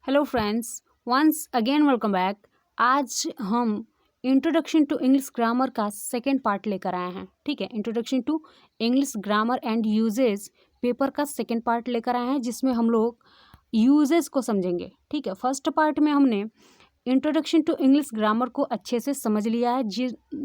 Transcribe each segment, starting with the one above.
Hello friends, once again welcome back. आज हम introduction to English grammar का second part लेकर आए हैं। ठीक है, introduction to English grammar and usage paper का सेकेंड पार्ट लेकर आए हैं, जिसमें हम लोग यूजेस को समझेंगे। ठीक है, फर्स्ट पार्ट में हमने इंट्रोडक्शन टू इंग्लिश ग्रामर को अच्छे से समझ लिया है।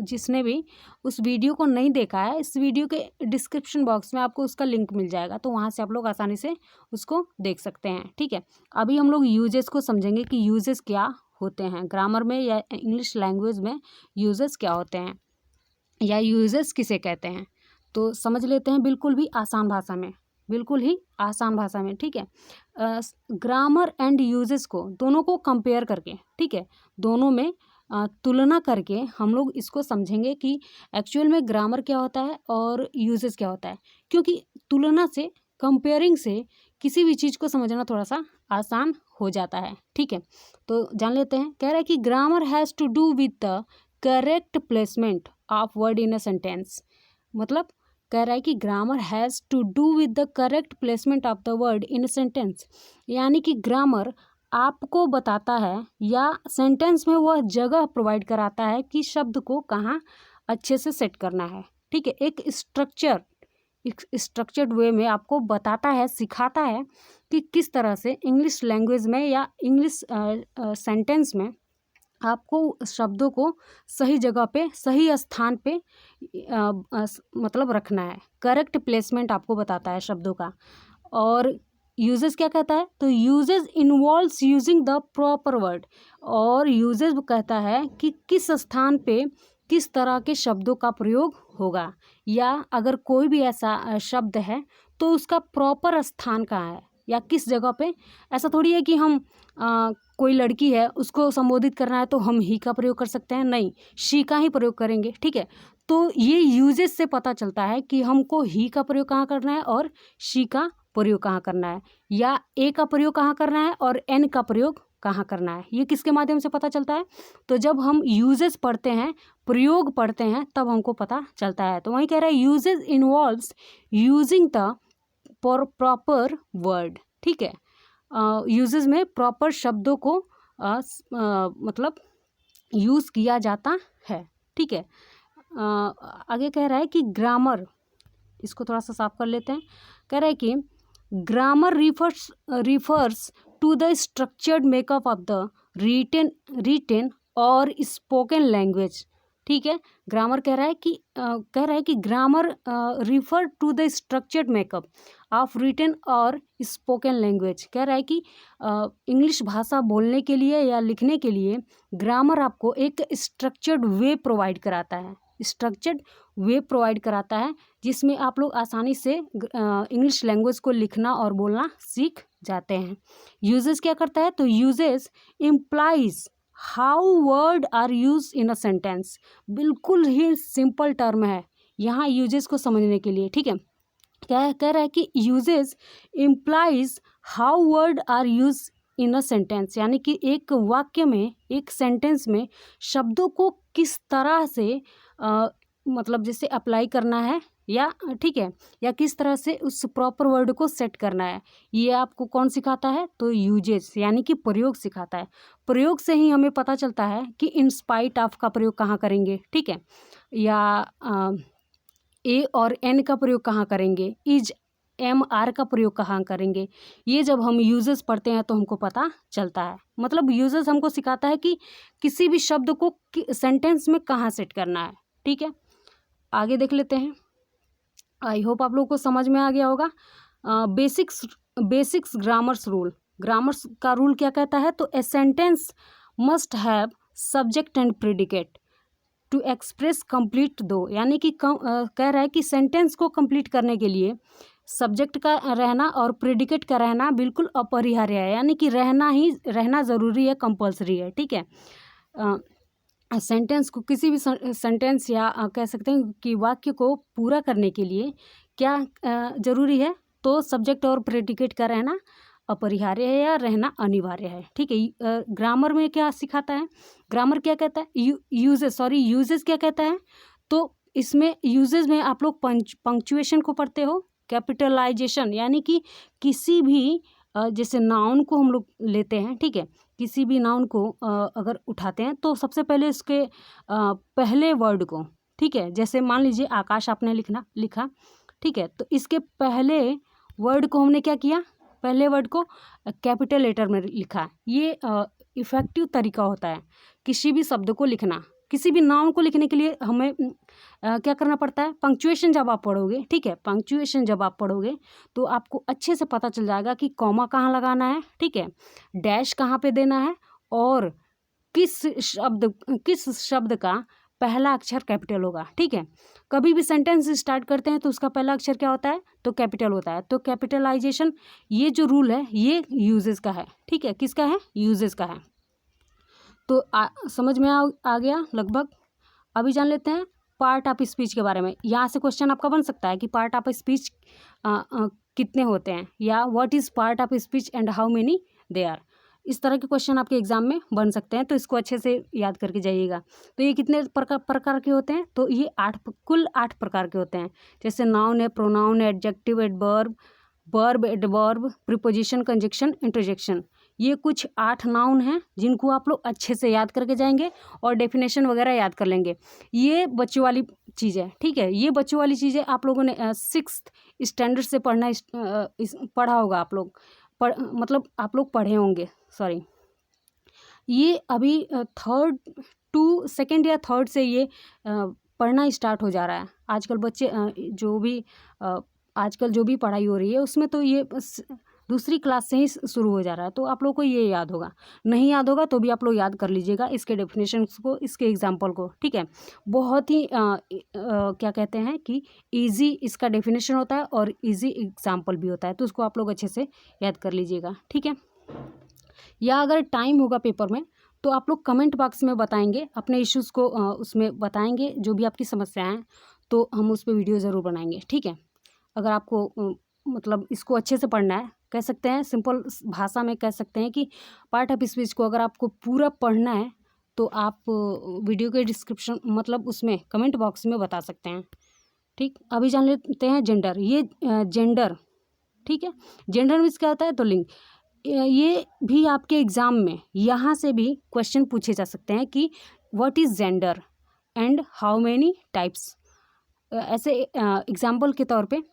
जिसने भी उस वीडियो को नहीं देखा है, इस वीडियो के डिस्क्रिप्शन बॉक्स में आपको उसका लिंक मिल जाएगा, तो वहाँ से आप लोग आसानी से उसको देख सकते हैं। ठीक है, अभी हम लोग यूजेस को समझेंगे कि यूजेस क्या होते हैं ग्रामर में या इंग्लिश लैंग्वेज में। यूजेस क्या होते हैं या यूजेस किसे कहते हैं, तो समझ लेते हैं बिल्कुल भी आसान भाषा में, बिल्कुल ही आसान भाषा में। ठीक है, ग्रामर एंड यूजेस को दोनों को कंपेयर करके, ठीक है, दोनों में तुलना करके हम लोग इसको समझेंगे कि एक्चुअल में ग्रामर क्या होता है और यूजेस क्या होता है। क्योंकि तुलना से, कंपेयरिंग से किसी भी चीज़ को समझना थोड़ा सा आसान हो जाता है। ठीक है, तो जान लेते हैं। कह रहा है कि grammar has to do with the correct placement of word in a sentence. मतलब कह रहा है कि grammar has to do with the correct placement of the word in a sentence, यानी कि ग्रामर आपको बताता है या सेंटेंस में वह जगह प्रोवाइड कराता है कि शब्द को कहाँ अच्छे से सेट करना है। ठीक है, एक स्ट्रक्चर्ड वे में आपको बताता है, सिखाता है कि किस तरह से इंग्लिश लैंग्वेज में या इंग्लिश सेंटेंस में आपको शब्दों को सही जगह पे, सही स्थान पे मतलब रखना है। करेक्ट प्लेसमेंट आपको बताता है शब्दों का। और यूजेस क्या कहता है, तो uses involves using the proper word. और यूजेस कहता है कि किस स्थान पे किस तरह के शब्दों का प्रयोग होगा, या अगर कोई भी ऐसा शब्द है तो उसका प्रॉपर स्थान कहाँ है या किस जगह पे। ऐसा थोड़ी है कि हम कोई लड़की है उसको संबोधित करना है तो हम ही का प्रयोग कर सकते हैं, नहीं, शी का ही प्रयोग करेंगे। ठीक है, तो ये यूजेस से पता चलता है कि हमको ही का प्रयोग कहाँ करना है और शी का प्रयोग कहाँ करना है, या ए का प्रयोग कहाँ करना है और एन का प्रयोग कहाँ करना है। ये किसके माध्यम से पता चलता है, तो जब हम यूजेस पढ़ते हैं, प्रयोग पढ़ते हैं, तब हमको पता चलता है। तो वही कह रहा है uses involves using the proper word. ठीक है, यूजेस में प्रॉपर शब्दों को मतलब यूज़ किया जाता है। ठीक है, आगे कह रहा है कि ग्रामर, इसको थोड़ा सा साफ कर लेते हैं। कह रहा है कि grammar refers to the structured makeup of the written और स्पोकन लैंग्वेज। ठीक है, ग्रामर कह रहा है कि grammar refer to the structured makeup of written और स्पोकन लैंग्वेज। कह रहा है कि इंग्लिश भाषा बोलने के लिए या लिखने के लिए ग्रामर आपको एक स्ट्रक्चर्ड वे प्रोवाइड कराता है, स्ट्रक्चर्ड वे प्रोवाइड कराता है, जिसमें आप लोग आसानी से इंग्लिश लैंग्वेज को लिखना और बोलना सीख जाते हैं। यूजेस क्या करता है, तो uses implies how word are use in a sentence. बिल्कुल ही सिंपल टर्म है यहाँ यूजेस को समझने के लिए। ठीक है, क्या कह रहा है कि uses implies how word are use in a sentence, यानी कि एक वाक्य में, एक सेंटेंस में शब्दों को किस तरह से मतलब जैसे अप्लाई करना है, या ठीक है, या किस तरह से उस प्रॉपर वर्ड को सेट करना है, ये आपको कौन सिखाता है, तो यूजेस यानी कि प्रयोग सिखाता है। प्रयोग से ही हमें पता चलता है कि इन स्पाइट ऑफ का प्रयोग कहाँ करेंगे। ठीक है, या ए और एन का प्रयोग कहाँ करेंगे, इज एम आर का प्रयोग कहाँ करेंगे। ये जब हम यूजेस पढ़ते हैं तो हमको पता चलता है। मतलब यूजेस हमको सिखाता है कि किसी भी शब्द को सेंटेंस में कहाँ सेट करना है। ठीक है, आगे देख लेते हैं। आई होप आप लोगों को समझ में आ गया होगा। Basics grammars rule. ग्रामर्स का रूल क्या कहता है, तो a sentence must have subject and predicate to express complete दो, यानी कि कह रहा है कि सेंटेंस को कंप्लीट करने के लिए सब्जेक्ट का रहना और प्रेडिकेट का रहना बिल्कुल अपरिहार्य है, यानी कि रहना ज़रूरी है, कंपलसरी है। ठीक है, सेंटेंस को, किसी भी सेंटेंस या कह सकते हैं कि वाक्य को पूरा करने के लिए क्या ज़रूरी है, तो सब्जेक्ट और प्रेडिकेट का रहना अपरिहार्य है या रहना अनिवार्य है। ठीक है, ग्रामर में क्या सिखाता है, ग्रामर क्या कहता है, यूजेस क्या कहता है, तो इसमें यूजेस में आप लोग पंक्चुएशन को पढ़ते हो, कैपिटलाइजेशन, यानी कि किसी भी जैसे नाउन को हम लोग लेते हैं, ठीक है, किसी भी नाउन को अगर उठाते हैं तो सबसे पहले इसके पहले वर्ड को, ठीक है, जैसे मान लीजिए आकाश आपने लिखा, ठीक है, तो इसके पहले वर्ड को हमने क्या किया, पहले वर्ड को कैपिटल लेटर में लिखा। ये इफ़ेक्टिव तरीका होता है किसी भी शब्द को लिखना। किसी भी नाउन को लिखने के लिए हमें क्या करना पड़ता है, पंक्चुएशन जब आप पढ़ोगे, ठीक है, पंक्चुएशन जब आप पढ़ोगे तो आपको अच्छे से पता चल जाएगा कि कॉमा कहाँ लगाना है, ठीक है, डैश कहाँ पे देना है, और किस शब्द का पहला अक्षर कैपिटल होगा, ठीक है। कभी भी सेंटेंस स्टार्ट करते हैं तो उसका पहला अक्षर क्या होता है, तो कैपिटल होता है। तो कैपिटलाइजेशन, ये जो रूल है ये यूजेस का है, ठीक है, किसका है, यूजेस का है। तो समझ में आ गया लगभग। अभी जान लेते हैं पार्ट ऑफ स्पीच के बारे में। यहाँ से क्वेश्चन आपका बन सकता है कि पार्ट ऑफ स्पीच कितने होते हैं, या what is part of speech and how many they are. इस तरह के क्वेश्चन आपके एग्जाम में बन सकते हैं, तो इसको अच्छे से याद करके जाइएगा। तो ये कितने प्रकार के होते हैं, तो ये कुल 8 प्रकार के होते हैं। जैसे नाउन है, प्रोनाउन है, adjective, adverb, verb, adverb, preposition, conjunction, interjection. ये कुछ 8 नाउन हैं जिनको आप लोग अच्छे से याद करके जाएंगे और डेफिनेशन वगैरह याद कर लेंगे। ये बच्चों वाली चीज़ है, ठीक है, ये बच्चों वाली चीज़ें आप लोगों ने 6th स्टैंडर्ड से पढ़ा होगा आप लोग, मतलब आप लोग पढ़े होंगे, सॉरी। ये अभी 2nd या 3rd से ये पढ़ना स्टार्ट हो जा रहा है। आजकल बच्चे आजकल जो भी पढ़ाई हो रही है उसमें तो ये दूसरी क्लास से ही शुरू हो जा रहा है। तो आप लोग को ये याद होगा, नहीं याद होगा तो भी आप लोग याद कर लीजिएगा इसके डेफिनेशंस को, इसके एग्जांपल को, ठीक है। बहुत ही क्या कहते हैं कि इजी इसका डेफिनेशन होता है और इजी एग्जांपल भी होता है, तो उसको आप लोग अच्छे से याद कर लीजिएगा, ठीक है। या अगर टाइम होगा पेपर में तो आप लोग कमेंट बॉक्स में बताएंगे, अपने इश्यूज़ को उसमें बताएंगे, जो भी आपकी समस्याएं हैं, तो हम उस पर वीडियो ज़रूर बनाएंगे, ठीक है। अगर आपको मतलब इसको अच्छे से पढ़ना है, कह सकते हैं सिंपल भाषा में कह सकते हैं कि पार्ट ऑफ स्पीच को अगर आपको पूरा पढ़ना है तो आप वीडियो के डिस्क्रिप्शन मतलब उसमें कमेंट बॉक्स में बता सकते हैं, ठीक। अभी जान लेते हैं जेंडर। ये जेंडर, ठीक है, जेंडर मीन्स क्या होता है, तो लिंग। ये भी आपके एग्ज़ाम में यहाँ से भी क्वेश्चन पूछे जा सकते हैं कि what is gender and how many types. ऐसे एग्जाम्पल के तौर पे,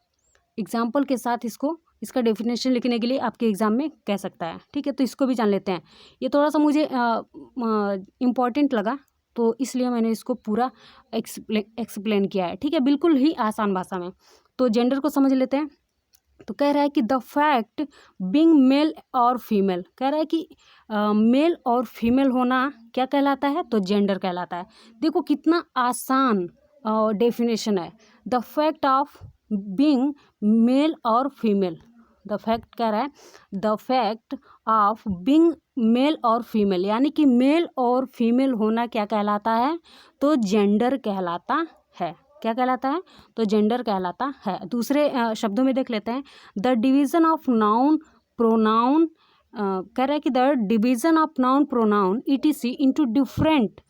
एग्जाम्पल के साथ इसका डेफिनेशन लिखने के लिए आपके एग्ज़ाम में कह सकता है, ठीक है। तो इसको भी जान लेते हैं। ये थोड़ा सा मुझे इम्पॉर्टेंट लगा तो इसलिए मैंने इसको पूरा एक्सप्लेन किया है, ठीक है, बिल्कुल ही आसान भाषा में। तो जेंडर को समझ लेते हैं। तो कह रहा है कि द फैक्ट बीइंग मेल और फीमेल, कह रहा है कि मेल और फीमेल होना क्या कहलाता है, तो जेंडर कहलाता है। देखो कितना आसान डेफिनेशन है। The fact of being male और फीमेल, द फैक्ट कह रहा है the fact of being male और फीमेल, यानी कि मेल और फीमेल होना क्या कहलाता है, तो जेंडर कहलाता है। क्या कहलाता है, तो जेंडर कहलाता है। दूसरे शब्दों में देख लेते हैं। The division of noun pronoun, कह रहा है कि the division of noun pronoun ETC into different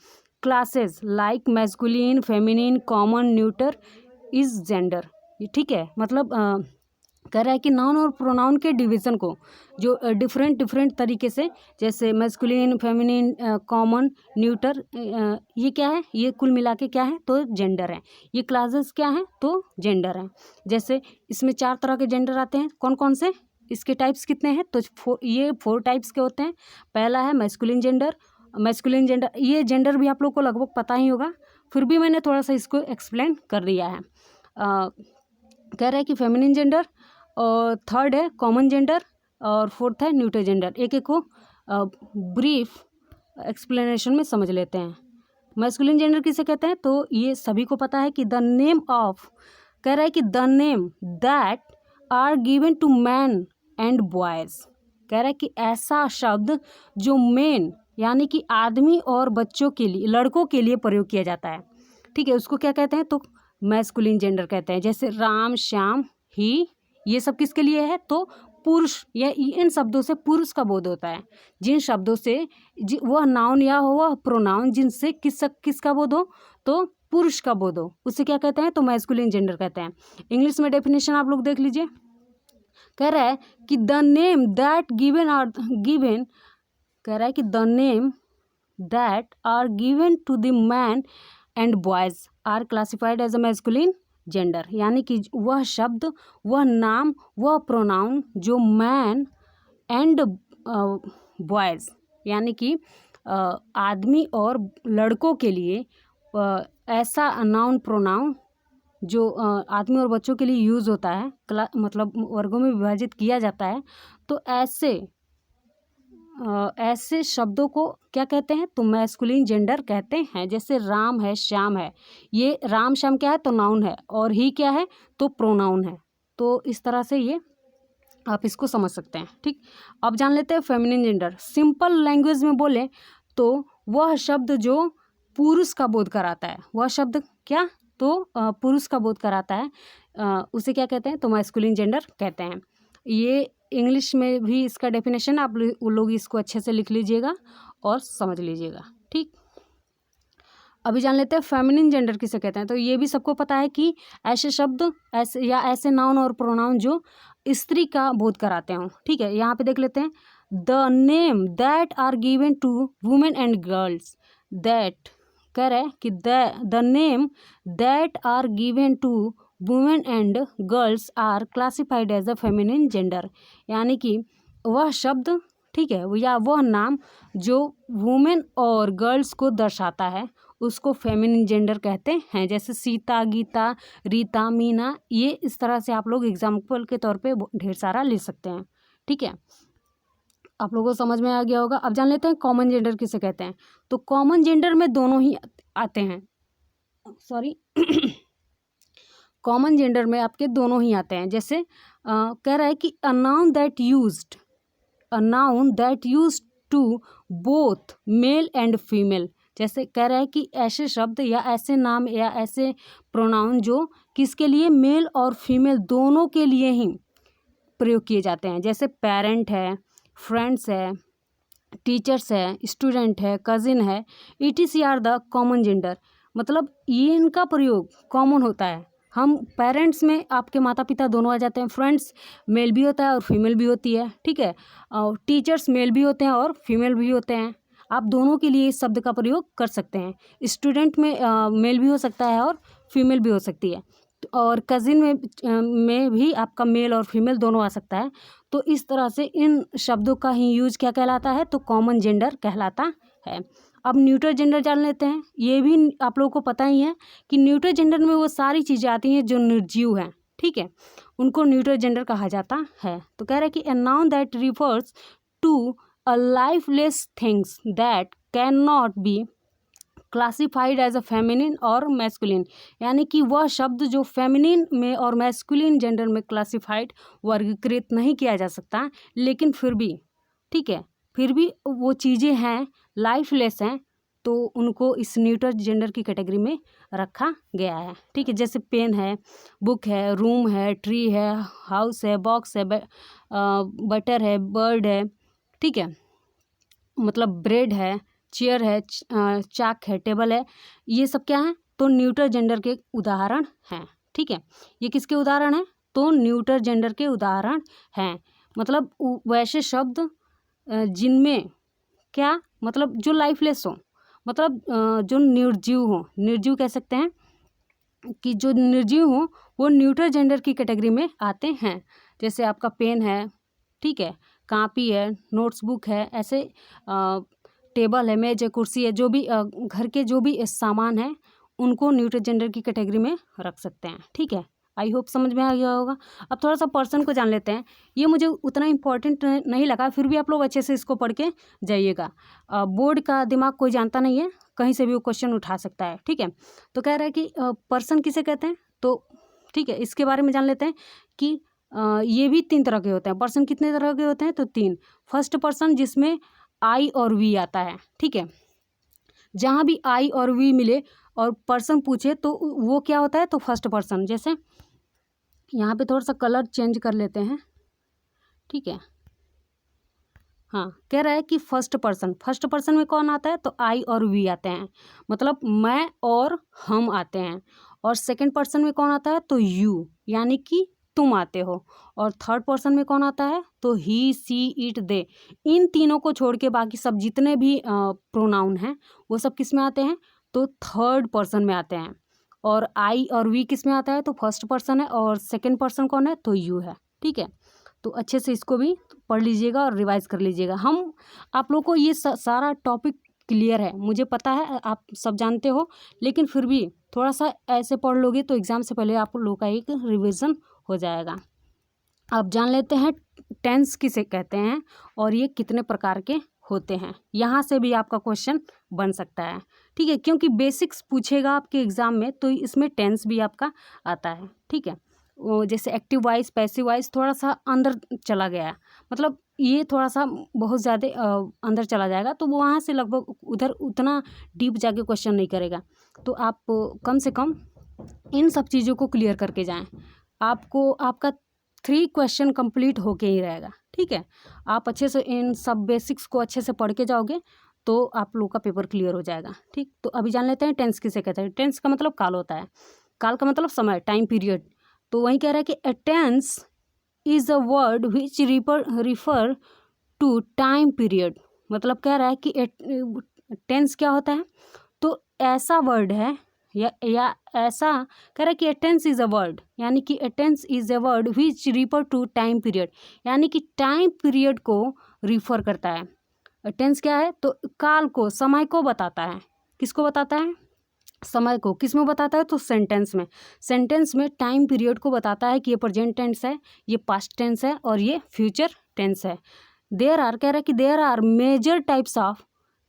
classes like masculine, feminine, common, neuter is gender. ठीक है, मतलब कह रहा है कि नाउन और प्रोनाउन के डिवीज़न को जो डिफरेंट तरीके से, जैसे मैस्कुलिन, फेमिनिन, कॉमन, न्यूटर, ये क्या है, ये कुल मिला के क्या है, तो जेंडर है। ये क्लासेस क्या हैं, तो जेंडर हैं। जैसे इसमें 4 तरह के जेंडर आते हैं, कौन कौन से, इसके टाइप्स कितने हैं, तो ये 4 टाइप्स के होते हैं। पहला है मैस्कुलिन जेंडर। मैस्कुलिन जेंडर, ये जेंडर भी आप लोग को लगभग पता ही होगा, फिर भी मैंने थोड़ा सा इसको एक्सप्लेन कर दिया है। कह रहा है कि फेमिनिन जेंडर, और 3rd है कॉमन जेंडर, और 4th है न्यूटर जेंडर। एक एक को ब्रीफ एक्सप्लेनेशन में समझ लेते हैं। मैस्कुलिन जेंडर किसे कहते हैं, तो ये सभी को पता है कि द नेम ऑफ, कह रहा है कि the name that are given to man and boys, कह रहा है कि ऐसा शब्द जो मेन यानी कि आदमी और बच्चों के लिए, लड़कों के लिए प्रयोग किया जाता है, ठीक है, उसको क्या कहते हैं, तो मैस्कुलिन जेंडर कहते हैं। जैसे राम, श्याम, ही, ये सब किसके लिए है, तो पुरुष, या इन शब्दों से पुरुष का बोध होता है। जिन शब्दों से वह नाउन या हो वह प्रोनाउन जिनसे किसका बोध हो, तो पुरुष का बोध हो, उसे क्या कहते हैं, तो मैस्कुलिन जेंडर कहते हैं। इंग्लिश में डेफिनेशन आप लोग देख लीजिए। कह रहा है कि द नेम दैट गिवन कह रहा है कि the name that are given to the man and boys are classified as a masculine gender, यानी कि वह शब्द, वह नाम, वह प्रोनाउन जो मैन एंड बॉयज़ यानी कि आदमी और लड़कों के लिए ऐसा नाउन प्रोनाउन जो आदमी और बच्चों के लिए यूज़ होता है, मतलब वर्गों में विभाजित किया जाता है, तो ऐसे शब्दों को क्या कहते हैं, तो मैस्कुलिन जेंडर कहते हैं। जैसे राम है, श्याम है, ये राम श्याम क्या है, तो नाउन है, और ही क्या है, तो प्रोनाउन है। तो इस तरह से ये आप इसको समझ सकते हैं। ठीक, अब जान लेते हैं फेमिनिन जेंडर। सिंपल लैंग्वेज में बोले तो वह शब्द जो पुरुष का बोध कराता है, वह शब्द क्या, तो पुरुष का बोध कराता है, उसे क्या कहते हैं, तो मैस्कुलिन जेंडर कहते हैं। ये इंग्लिश में भी इसका डेफिनेशन, आप लोग इसको अच्छे से लिख लीजिएगा और समझ लीजिएगा। ठीक, अभी जान लेते हैं फेमिनिन जेंडर किसे कहते हैं। तो ये भी सबको पता है कि ऐसे शब्द, ऐसे नाउन और प्रोनाउन जो स्त्री का बोध कराते हों। ठीक है, यहाँ पे देख लेते हैं, the name that are given to women and girls, that कह रहे हैं कि the name that are given to women and girls are classified as a feminine gender, यानी कि वह शब्द, ठीक है, या वह नाम जो वुमेन और गर्ल्स को दर्शाता है उसको फेमिनिन जेंडर कहते हैं। जैसे सीता, गीता, रीता, मीना, ये इस तरह से आप लोग एग्जाम्पल के तौर पे ढेर सारा ले सकते हैं। ठीक है, आप लोगों को समझ में आ गया होगा। अब जान लेते हैं कॉमन जेंडर किसे कहते हैं। तो कॉमन जेंडर में दोनों ही आते हैं, सॉरी कॉमन जेंडर में आपके दोनों ही आते हैं। जैसे कह रहा है कि a noun that used to both male and female, जैसे कह रहा है कि ऐसे शब्द या ऐसे नाम या ऐसे प्रोनाउन जो किसके लिए, मेल और फीमेल दोनों के लिए ही प्रयोग किए जाते हैं। जैसे पेरेंट है, फ्रेंड्स है, टीचर्स है, स्टूडेंट है, कजिन है, ETC are the common gender, मतलब ये इनका प्रयोग कॉमन होता है। हम पेरेंट्स में आपके माता पिता दोनों आ जाते हैं, फ्रेंड्स मेल भी होता है और फीमेल भी होती है। ठीक है, और टीचर्स मेल भी होते हैं और फीमेल भी होते हैं। आप दोनों के लिए इस शब्द का प्रयोग कर सकते हैं। स्टूडेंट में मेल भी हो सकता है और फीमेल भी हो सकती है, और कज़िन में भी आपका मेल और फीमेल दोनों आ सकता है। तो इस तरह से इन शब्दों का ही यूज क्या कहलाता है, तो कॉमन जेंडर कहलाता है। अब न्यूट्रल जेंडर जान लेते हैं। ये भी आप लोगों को पता ही है कि न्यूट्रल जेंडर में वो सारी चीज़ें आती हैं जो निर्जीव हैं। ठीक है, उनको न्यूट्रल जेंडर कहा जाता है। तो कह रहा है कि a noun that refers to a lifeless things that can not be classified as a feminine और मैस्कुलिन, यानी कि वह शब्द जो फेमिनिन में और मैस्कुलिन जेंडर में क्लासिफाइड, वर्गीकृत नहीं किया जा सकता, लेकिन फिर भी, ठीक है, फिर भी वो चीज़ें हैं, लाइफलेस हैं, तो उनको इस न्यूट्रल जेंडर की कैटेगरी में रखा गया है। ठीक है, जैसे पेन है, बुक है, रूम है, ट्री है, हाउस है, बॉक्स है, बटर है, बर्ड है, ठीक है, मतलब ब्रेड है, चेयर है, चाक है, टेबल है, ये सब क्या है, तो न्यूट्रल जेंडर के उदाहरण हैं। ठीक है, ये किसके उदाहरण हैं, तो न्यूट्रल जेंडर के उदाहरण हैं। मतलब वैसे शब्द जिनमें क्या, मतलब जो लाइफलेस हो, मतलब जो निर्जीव कह सकते हैं कि जो निर्जीव हो वो न्यूट्रल जेंडर की कैटेगरी में आते हैं। जैसे आपका पेन है, ठीक है, कापी है, नोट्सबुक है, ऐसे टेबल है, मेज है, कुर्सी है, जो भी घर के जो भी सामान है उनको न्यूट्रल जेंडर की कैटेगरी में रख सकते हैं। ठीक है, आई होप समझ में आ गया होगा। अब थोड़ा सा पर्सन को जान लेते हैं। ये मुझे उतना इम्पोर्टेंट नहीं लगा, फिर भी आप लोग अच्छे से इसको पढ़ के जाइएगा। बोर्ड का दिमाग कोई जानता नहीं है, कहीं से भी वो क्वेश्चन उठा सकता है। ठीक है, तो कह रहा है कि पर्सन किसे कहते हैं, तो ठीक है, इसके बारे में जान लेते हैं कि ये भी 3 तरह के होते हैं। पर्सन कितने तरह के होते हैं, तो 3। फर्स्ट पर्सन जिसमें आई और वी आता है। ठीक है, जहाँ भी आई और वी मिले और पर्सन पूछे तो वो क्या होता है, तो फर्स्ट पर्सन। जैसे यहाँ पे थोड़ा सा कलर चेंज कर लेते हैं। ठीक है, हाँ, कह रहा है कि फर्स्ट पर्सन में कौन आता है, तो आई और वी आते हैं, मतलब मैं और हम आते हैं। और सेकंड पर्सन में कौन आता है, तो यू, यानी कि तुम आते हो। और थर्ड पर्सन में कौन आता है? तो ही, सी, इट, दे। इन तीनों को छोड़ के बाकी सब जितने भी प्रोनाउन हैं वो सब किस में आते हैं? तो थर्ड पर्सन में आते हैं। और आई और वी किस में आता है? तो फर्स्ट पर्सन है। और सेकंड पर्सन कौन है? तो यू है। ठीक है, तो अच्छे से इसको भी पढ़ लीजिएगा और रिवाइज कर लीजिएगा। आप लोग को ये सारा टॉपिक क्लियर है, मुझे पता है आप सब जानते हो, लेकिन फिर भी थोड़ा सा ऐसे पढ़ लोगे तो एग्ज़ाम से पहले आप लोग का एक रिवीजन हो जाएगा। अब जान लेते हैं टेंस किसे कहते हैं और ये कितने प्रकार के होते हैं। यहाँ से भी आपका क्वेश्चन बन सकता है। ठीक है, क्योंकि बेसिक्स पूछेगा आपके एग्ज़ाम में, तो इसमें टेंस भी आपका आता है। ठीक है, वो जैसे एक्टिव वॉइस, पैसिव वॉइस थोड़ा सा अंदर चला गया, मतलब ये थोड़ा सा बहुत ज़्यादा अंदर चला जाएगा, तो वो वहाँ से लगभग उधर उतना डीप जाके क्वेश्चन नहीं करेगा। तो आप कम से कम इन सब चीज़ों को क्लियर करके जाएं। आपको आपका 3 क्वेश्चन कंप्लीट होके ही रहेगा। ठीक है, आप अच्छे से इन सब बेसिक्स को अच्छे से पढ़ के जाओगे तो आप लोग का पेपर क्लियर हो जाएगा। ठीक, तो अभी जान लेते हैं टेंस किसे कहते हैं। टेंस का मतलब काल होता है। काल का मतलब समय, टाइम पीरियड। तो वहीं कह रहा है कि a tense is a word which refer to time period. मतलब कह रहा है कि टेंस क्या होता है? तो ऐसा वर्ड है या ऐसा कह रहा है कि a tense is a word, यानी कि a tense is a word which refer to time period, यानी कि टाइम पीरियड को रिफर करता है। टेंस क्या है? तो काल को, समय को बताता है। किसको बताता है? समय को। किस में बताता है? तो सेंटेंस में। सेंटेंस में टाइम पीरियड को बताता है कि ये प्रेजेंट टेंस है, ये पास्ट टेंस है और ये फ्यूचर टेंस है। देयर आर, कह रहा है कि there are major types of,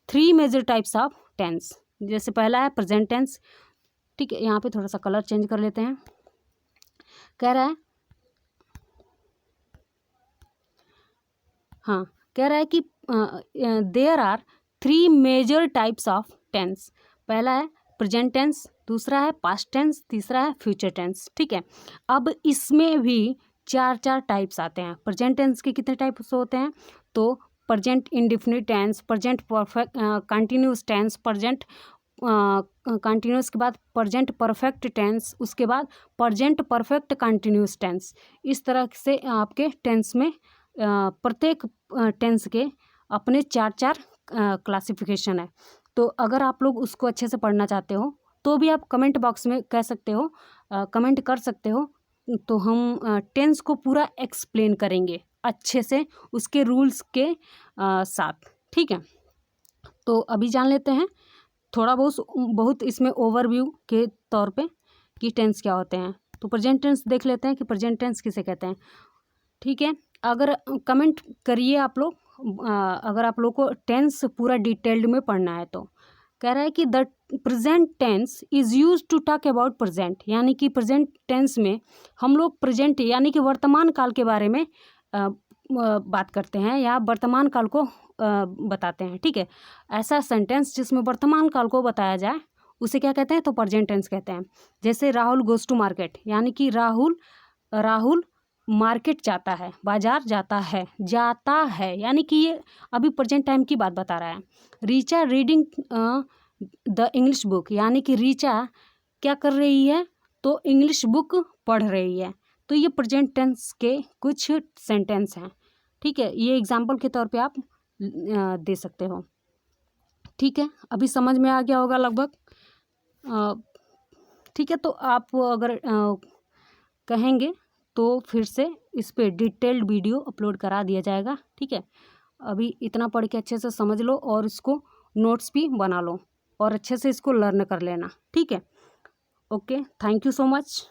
3 major types of tense. जैसे पहला है प्रेजेंट टेंस। ठीक है, यहाँ पे थोड़ा सा कलर चेंज कर लेते हैं। कह रहा है, हाँ, कह रहा है कि there are 3 major types of tense. पहला है प्रेजेंट टेंस, दूसरा है पास्ट टेंस, तीसरा है फ्यूचर टेंस। ठीक है, अब इसमें भी 4 टाइप्स आते हैं। प्रेजेंट टेंस के कितने टाइप्स होते हैं? तो present indefinite tense, present perfect continuous tense, present continuous के बाद प्रेजेंट परफेक्ट टेंस, उसके बाद प्रेजेंट परफेक्ट कंटिन्यूस टेंस। इस तरह से आपके टेंस में प्रत्येक टेंस के अपने 4 क्लासिफिकेशन है। तो अगर आप लोग उसको अच्छे से पढ़ना चाहते हो तो भी आप कमेंट बॉक्स में कह सकते हो, कमेंट कर सकते हो। तो हम टेंस को पूरा एक्सप्लेन करेंगे अच्छे से उसके रूल्स के साथ। ठीक है, तो अभी जान लेते हैं थोड़ा बहुत इसमें ओवरव्यू के तौर पे कि टेंस क्या होते हैं। तो प्रेजेंट टेंस देख लेते हैं कि प्रेजेंट टेंस किसे कहते हैं। ठीक है, अगर कमेंट करिए आप लोग, अगर आप लोग को टेंस पूरा डिटेल्ड में पढ़ना है तो। कह रहा है कि the present tense is use to talk about present, यानी कि प्रेजेंट टेंस में हम लोग प्रेजेंट यानी कि वर्तमान काल के बारे में बात करते हैं या वर्तमान काल को बताते हैं। ठीक है, ऐसा सेंटेंस जिसमें वर्तमान काल को बताया जाए उसे क्या कहते हैं? तो प्रेजेंट टेंस कहते हैं। जैसे राहुल गोज़ टू मार्केट, यानी कि राहुल मार्केट जाता है, बाजार जाता है, यानी कि ये अभी प्रेजेंट टाइम की बात बता रहा है। Richa reading the English book, यानी कि रीचा क्या कर रही है? तो इंग्लिश बुक पढ़ रही है। तो ये प्रेजेंट टेंस के कुछ सेंटेंस हैं। ठीक है, ये एग्जाम्पल के तौर पे आप दे सकते हो। ठीक है, अभी समझ में आ गया होगा लगभग। ठीक है, तो आप अगर कहेंगे तो फिर से इस पे डिटेल्ड वीडियो अपलोड करा दिया जाएगा। ठीक है, अभी इतना पढ़ के अच्छे से समझ लो और इसको नोट्स भी बना लो और अच्छे से इसको लर्न कर लेना। ठीक है, okay, thank you so much.